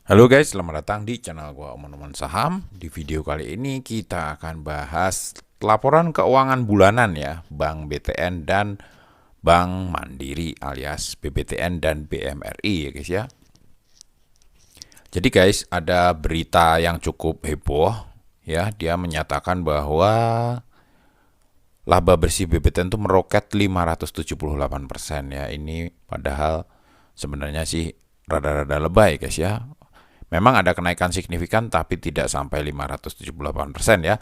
Halo guys, selamat datang di channel gua Omon Saham. Di video kali ini kita akan bahas laporan keuangan bulanan ya, Bank BTN dan Bank Mandiri alias BBTN dan BMRI ya guys ya. Jadi guys, ada berita yang cukup heboh ya, dia menyatakan bahwa laba bersih BBTN itu meroket 578% ya. Ini padahal sebenarnya sih rada-rada lebay guys ya. Memang ada kenaikan signifikan tapi tidak sampai 578% ya.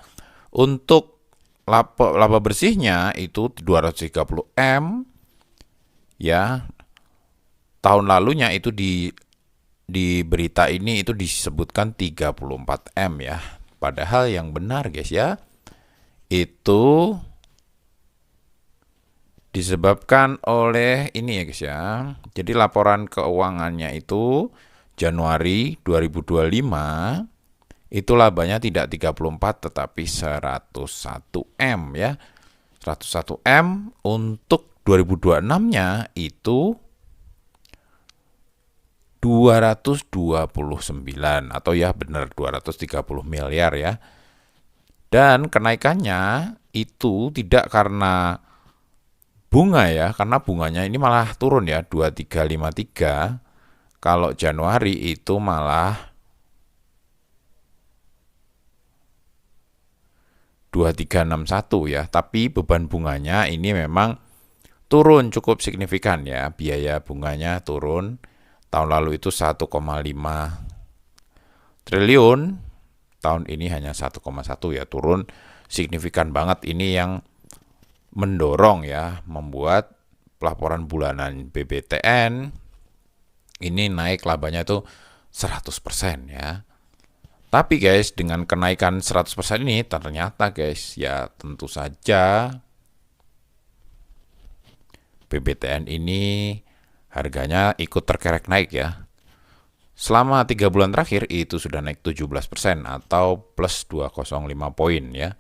Untuk laba bersihnya itu 230 M ya. Tahun lalunya itu di berita ini itu disebutkan 34 M ya. Padahal yang benar guys ya, itu disebabkan oleh ini ya guys ya. Jadi laporan keuangannya itu Januari 2025 itu labanya tidak 34 tetapi 101 M ya. 101 M untuk 2026-nya itu 229 atau ya benar 230 miliar ya. Dan kenaikannya itu tidak karena bunga ya, karena bunganya ini malah turun ya 2353. Kalau Januari itu malah 2361 ya, tapi beban bunganya ini memang turun cukup signifikan ya. Biaya bunganya turun. Tahun lalu itu 1,5 triliun, tahun ini hanya 1,1 ya, turun signifikan banget. Ini yang mendorong ya, membuat pelaporan bulanan BBTN ini naik labanya itu 100% ya. Tapi guys, dengan kenaikan 100% ini ternyata guys, ya tentu saja BBTN ini harganya ikut terkerek naik ya. Selama 3 bulan terakhir itu sudah naik 17% atau plus 205 poin ya.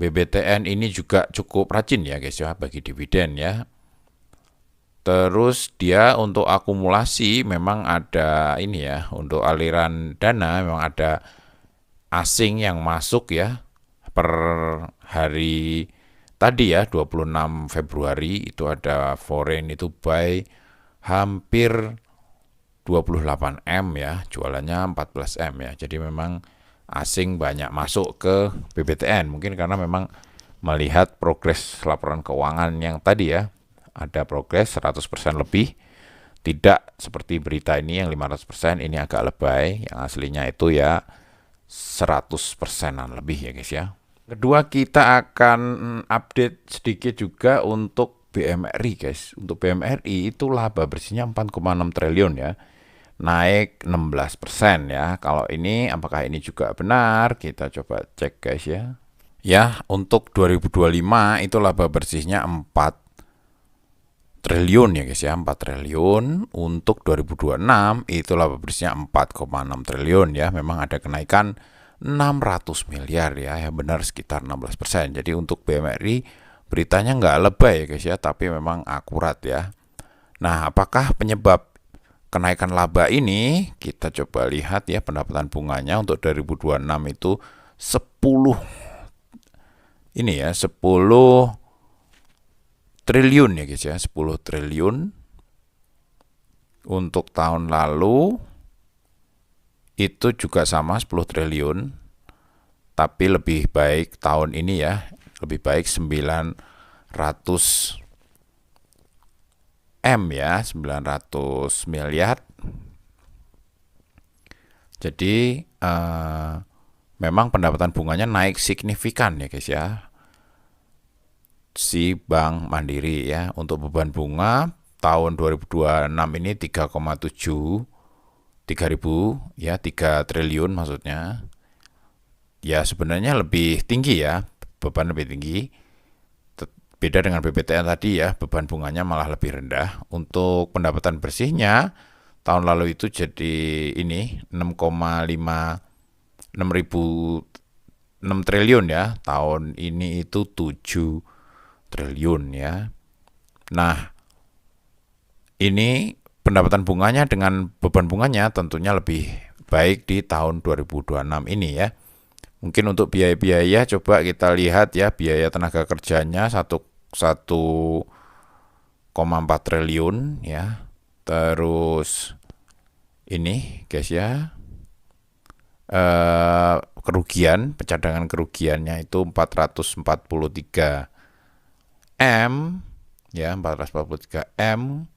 BBTN ini juga cukup rajin ya guys ya bagi dividen ya. Terus dia untuk akumulasi memang ada ini ya, untuk aliran dana memang ada asing yang masuk ya per hari tadi ya 26 Februari itu ada foreign itu buy hampir 28 M ya, jualannya 14 M ya. Jadi memang asing banyak masuk ke BBTN mungkin karena memang melihat progres laporan keuangan yang tadi ya, ada progres 100% lebih, tidak seperti berita ini yang 500%, ini agak lebay, yang aslinya itu ya 100%-an lebih ya guys ya. Kedua, kita akan update sedikit juga untuk BMRI guys. Untuk BMRI itu laba bersihnya 4,6 triliun ya, naik 16% ya. Kalau ini apakah ini juga benar? Kita coba cek guys ya. Ya, untuk 2025 itu laba bersihnya 4 triliun ya guys ya, 4 triliun. Untuk 2026 itu laba bersihnya 4,6 triliun ya. Memang ada kenaikan 600 miliar ya, benar sekitar 16%. Jadi untuk BMRI beritanya nggak lebay ya guys ya, tapi memang akurat ya. Nah, apakah penyebab kenaikan laba ini? Kita coba lihat ya, pendapatan bunganya untuk 2026 itu 10 ini ya, 10 triliun ya guys ya, 10 triliun. Untuk tahun lalu itu juga sama 10 triliun, tapi lebih baik tahun ini ya, lebih baik 900 M ya, 900 miliar. Jadi memang pendapatan bunganya naik signifikan ya guys ya, si Bank Mandiri ya. Untuk beban bunga tahun 2026 ini 3,7 ya, 3 triliun maksudnya. Ya sebenarnya lebih tinggi ya, beban lebih tinggi. Beda dengan BBTN tadi ya, beban bunganya malah lebih rendah. Untuk pendapatan bersihnya tahun lalu itu jadi ini 6 triliun ya. Tahun ini itu 7 triliun ya. Nah, ini pendapatan bunganya dengan beban bunganya tentunya lebih baik di tahun 2026 ini ya. Mungkin untuk biaya-biaya coba kita lihat ya, biaya tenaga kerjanya 1,4 triliun ya. Terus ini guys ya, kerugian, pencadangan kerugiannya itu 443 M ya, 443 M.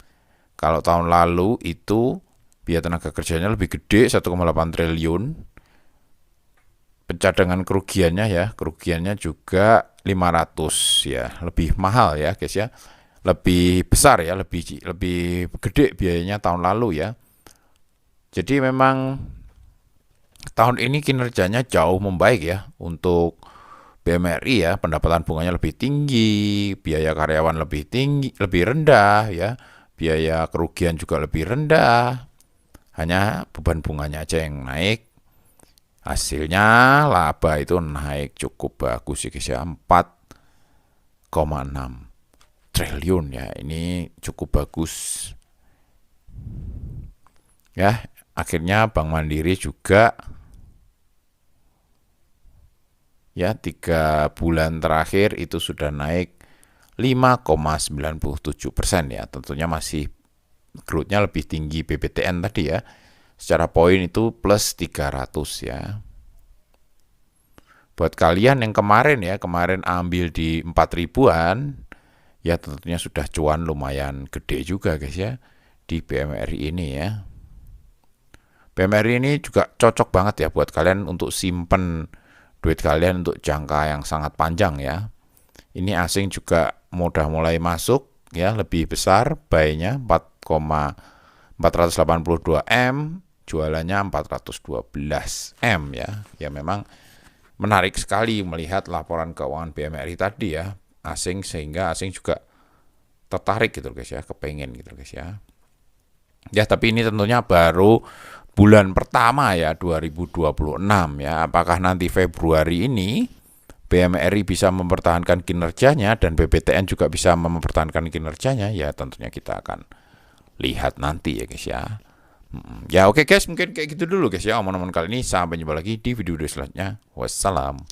Kalau tahun lalu itu biaya tenaga kerjanya lebih gede, 1,8 triliun. Pencadangan kerugiannya ya, kerugiannya juga 500 ya, lebih mahal ya guys ya. Lebih besar ya, lebih gede biayanya tahun lalu ya. Jadi memang tahun ini kinerjanya jauh membaik ya untuk BMRI ya, pendapatan bunganya lebih tinggi, biaya karyawan lebih tinggi, lebih rendah ya, biaya kerugian juga lebih rendah. Hanya beban bunganya aja yang naik. Hasilnya laba itu naik cukup bagus sih guys ya, 4,6 triliun ya. Ini cukup bagus. Ya, akhirnya Bank Mandiri juga ya 3 bulan terakhir itu sudah naik 5,97% ya. Tentunya masih growth-nya lebih tinggi BBTN tadi ya. Secara poin itu plus 300 ya. Buat kalian yang kemarin ambil di 4 ribuan, ya tentunya sudah cuan lumayan gede juga guys ya di BMRI ini ya. BMRI ini juga cocok banget ya buat kalian untuk simpen duit kalian untuk jangka yang sangat panjang ya. Ini asing juga udah mulai masuk ya, lebih besar buy-nya 4,482 M, jualannya 412 M ya. Ya memang menarik sekali melihat laporan keuangan BMRI tadi ya, asing, sehingga asing juga tertarik gitu guys ya, kepengen gitu guys ya. Ya tapi ini tentunya baru bulan pertama ya 2026 ya. Apakah nanti Februari ini BMRI bisa mempertahankan kinerjanya dan BBTN juga bisa mempertahankan kinerjanya, ya tentunya kita akan lihat nanti ya guys ya. Ya oke guys, mungkin kayak gitu dulu guys ya omongan kali ini. Sampai jumpa lagi di video selanjutnya. Wassalam.